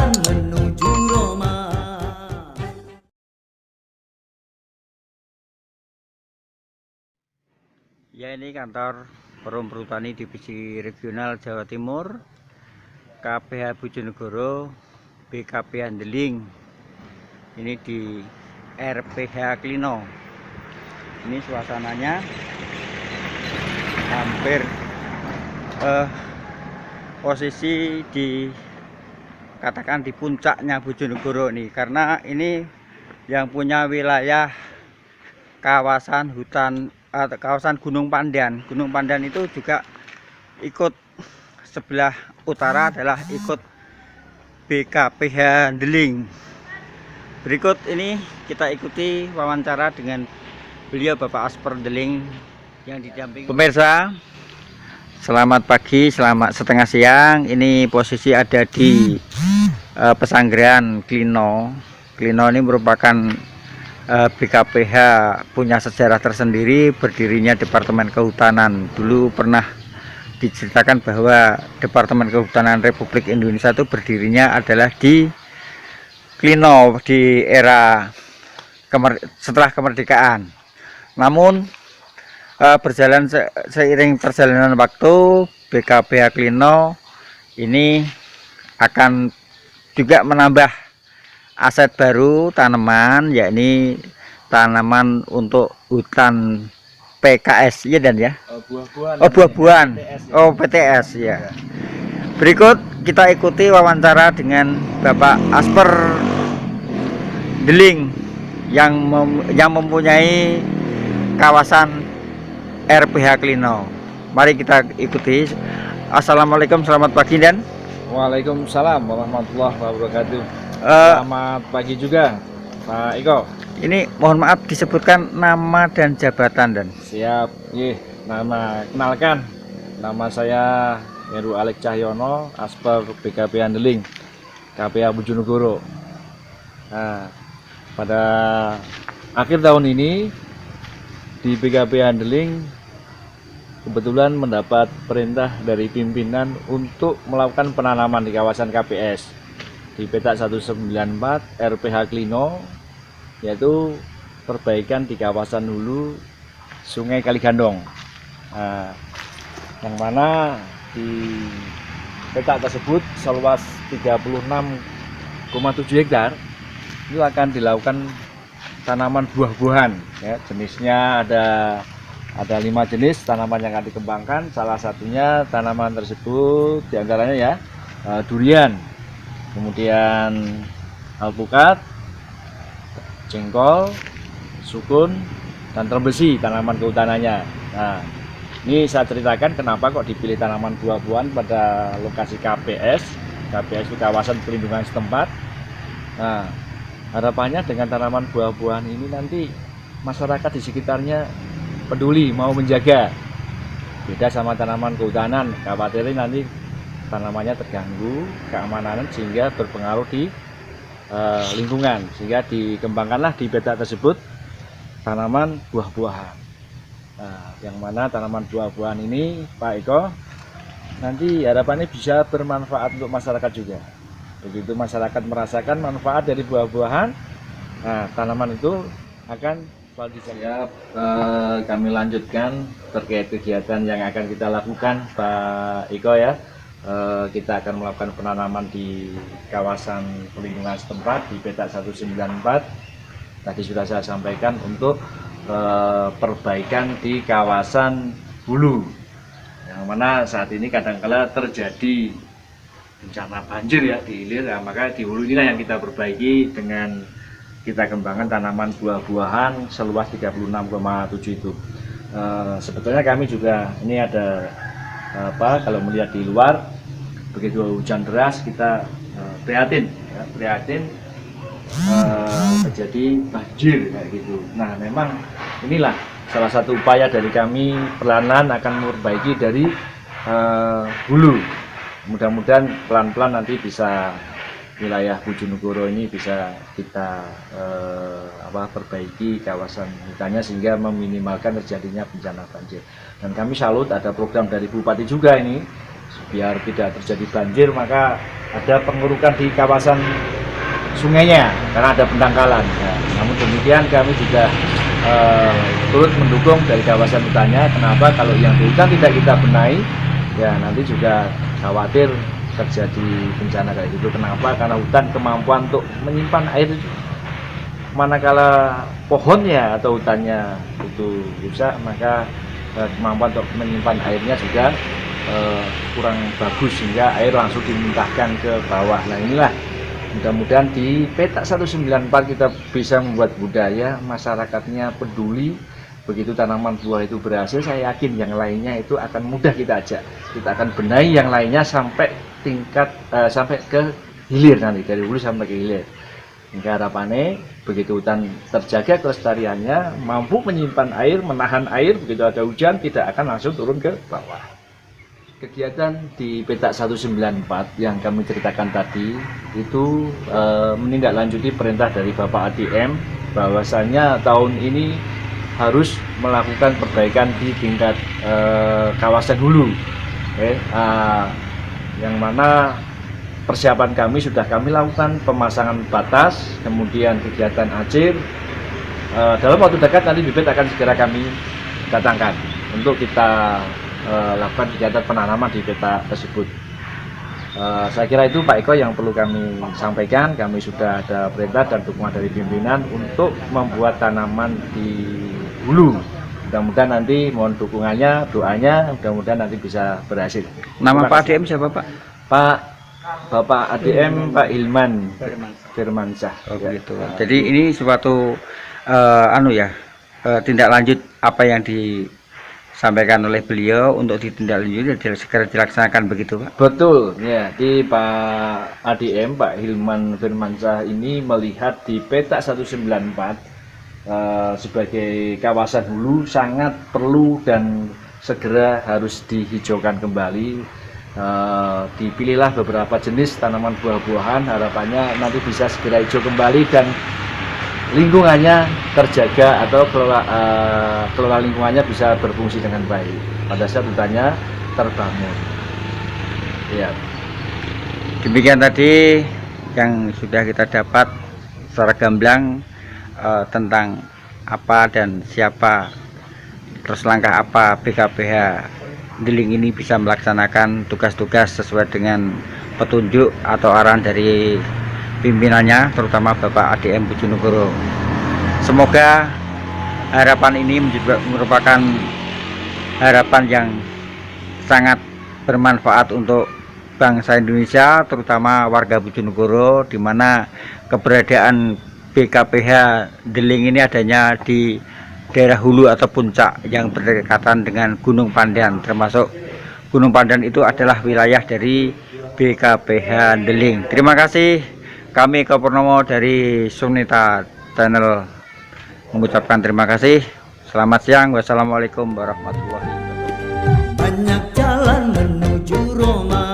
jalan menuju Roma. Ya, ini kantor Perum Perhutani Divisi Regional Jawa Timur, KPH Bojonegoro, BKP Handeling. Ini di RPH Klino. Ini suasananya hampir posisi di katakan di puncaknya Bojonegoro nih, karena ini yang punya wilayah kawasan hutan kawasan Gunung Pandan. Gunung Pandan itu juga ikut sebelah utara adalah ikut BKPH Handeling. Berikut ini kita ikuti wawancara dengan beliau Bapak Asper Handeling yang didampingi. Pemirsa, selamat pagi, selamat setengah siang. Ini posisi ada di Pesanggrahan Klino. Klino ini merupakan BKPH punya sejarah tersendiri, berdirinya Departemen Kehutanan. Dulu pernah diceritakan bahwa Departemen Kehutanan Republik Indonesia itu berdirinya adalah di Klino di era setelah kemerdekaan. Namun seiring perjalanan waktu, BKPH Klino ini akan juga menambah aset baru tanaman, yakni tanaman untuk hutan PKS, ya dan ya. Buah-buahan. PTS ya. Berikut kita ikuti wawancara dengan Bapak Asper Handeling yang mempunyai kawasan RPH Klino. Mari kita ikuti. Assalamualaikum, selamat pagi dan. Waalaikumsalam warahmatullahi wabarakatuh. Selamat pagi juga, Pak Iko. Ini mohon maaf disebutkan nama dan jabatan dan. Siap, kenalkan, nama saya Heru Alek Cahyono, Asper BKP Handeling, KPH Bojonegoro. Nah, pada akhir tahun ini di BKP Handeling kebetulan mendapat perintah dari pimpinan untuk melakukan penanaman di kawasan KPS di petak 194 RPH Klino, yaitu perbaikan di kawasan hulu Sungai Kaligandong. Nah, yang mana di petak tersebut seluas 36,7 hektar itu akan dilakukan tanaman buah-buahan, ya. Jenisnya ada 5 jenis tanaman yang akan dikembangkan. Salah satunya tanaman tersebut diantaranya ya durian, kemudian alpukat, jengkol, sukun, dan terbesi tanaman kehutanannya. Nah, ini saya ceritakan kenapa kok dipilih tanaman buah-buahan pada lokasi KPS. KPS itu kawasan perlindungan setempat. Nah, harapannya dengan tanaman buah-buahan ini nanti masyarakat di sekitarnya peduli, mau menjaga. Beda sama tanaman kehutanan, khawatirnya nanti tanamannya terganggu keamanan sehingga berpengaruh di lingkungan, sehingga dikembangkanlah di petak tersebut tanaman buah-buahan. Nah, yang mana tanaman buah-buahan ini, Pak Eko, nanti harapannya bisa bermanfaat untuk masyarakat juga. Begitu masyarakat merasakan manfaat dari buah-buahan, nah tanaman itu akan siap. Kami lanjutkan terkait kegiatan yang akan kita lakukan, Pak Iko ya. Kita akan melakukan penanaman di kawasan perlindungan setempat di petak 194. Tadi sudah saya sampaikan untuk perbaikan di kawasan hulu, yang mana saat ini kadang-kala terjadi bencana banjir ya di hilir. Nah, maka di hulu inilah yang kita perbaiki dengan kita kembangkan tanaman buah-buahan seluas 36,7 itu. Sebetulnya kami juga ini ada kalau melihat di luar begitu hujan deras kita prihatin terjadi banjir kayak gitu. Nah, memang inilah salah satu upaya dari kami pelan-pelan akan memperbaiki dari hulu. Mudah-mudahan pelan-pelan nanti bisa wilayah Bojonegoro ini bisa kita perbaiki kawasan hutannya sehingga meminimalkan terjadinya bencana banjir. Dan kami salut ada program dari Bupati juga ini, biar tidak terjadi banjir maka ada pengurukan di kawasan sungainya karena ada pendangkalan. Nah, namun demikian kami juga turut mendukung dari kawasan hutannya. Kenapa? Kalau yang di hutan tidak kita benahi, ya nanti juga khawatir terjadi bencana kayak gitu. Kenapa? Karena hutan kemampuan untuk menyimpan air, manakala pohonnya atau hutannya itu rusak, maka kemampuan untuk menyimpan airnya juga kurang bagus sehingga air langsung dimuntahkan ke bawah. Nah inilah mudah-mudahan di Petak 194 kita bisa membuat budaya masyarakatnya peduli. Begitu tanaman buah itu berhasil, saya yakin yang lainnya itu akan mudah kita ajak. Kita akan benahi yang lainnya sampai tingkat sampai ke hilir nanti, dari hulu sampai ke hilir. Hingga harapannya begitu hutan terjaga kelestariannya, mampu menyimpan air, menahan air, begitu ada hujan tidak akan langsung turun ke bawah. Kegiatan di Petak 194 yang kami ceritakan tadi itu menindaklanjuti perintah dari Bapak ADM bahwasanya tahun ini harus melakukan perbaikan di tingkat kawasan hulu, yang mana persiapan kami sudah kami lakukan pemasangan batas, kemudian kegiatan acir. Dalam waktu dekat nanti bibit akan segera kami datangkan untuk kita lakukan kegiatan penanaman di peta tersebut. Saya kira itu Pak Eko yang perlu kami sampaikan. Kami sudah ada perintah dan dukungan dari pimpinan untuk membuat tanaman di hulu. Mudah-mudahan nanti mohon dukungannya, doanya, mudah-mudahan nanti bisa berhasil. Nama Pak ADM siapa Pak? Bapak ADM Pak Hilman Firmansyah. Oh begitu. Jadi ini suatu tindak lanjut apa yang disampaikan oleh beliau untuk ditindaklanjuti dan segera dilaksanakan begitu Pak? Betul ya, di Pak ADM Pak Hilman Firmansyah ini melihat di Petak 194 sebagai kawasan hulu sangat perlu dan segera harus dihijaukan kembali. Dipilihlah beberapa jenis tanaman buah-buahan, harapannya nanti bisa segera hijau kembali dan lingkungannya terjaga atau kelola lingkungannya bisa berfungsi dengan baik pada saat hutannya terbangun. Ya. Demikian tadi yang sudah kita dapat secara gamblang tentang apa dan siapa, terus langkah apa BKPH Deling ini bisa melaksanakan tugas-tugas sesuai dengan petunjuk atau arahan dari pimpinannya, terutama Bapak ADM Bojonegoro. Semoga harapan ini merupakan harapan yang sangat bermanfaat untuk bangsa Indonesia, terutama warga Bojonegoro, di mana keberadaan BKPH Deling ini adanya di daerah hulu atau puncak yang berdekatan dengan Gunung Pandan, termasuk Gunung Pandan itu adalah wilayah dari BKPH Deling. Terima kasih, kami Eko Purnomo dari Sunita Channel mengucapkan terima kasih. Selamat siang, wassalamualaikum warahmatullahi wabarakatuh. Banyak jalan menuju Roma.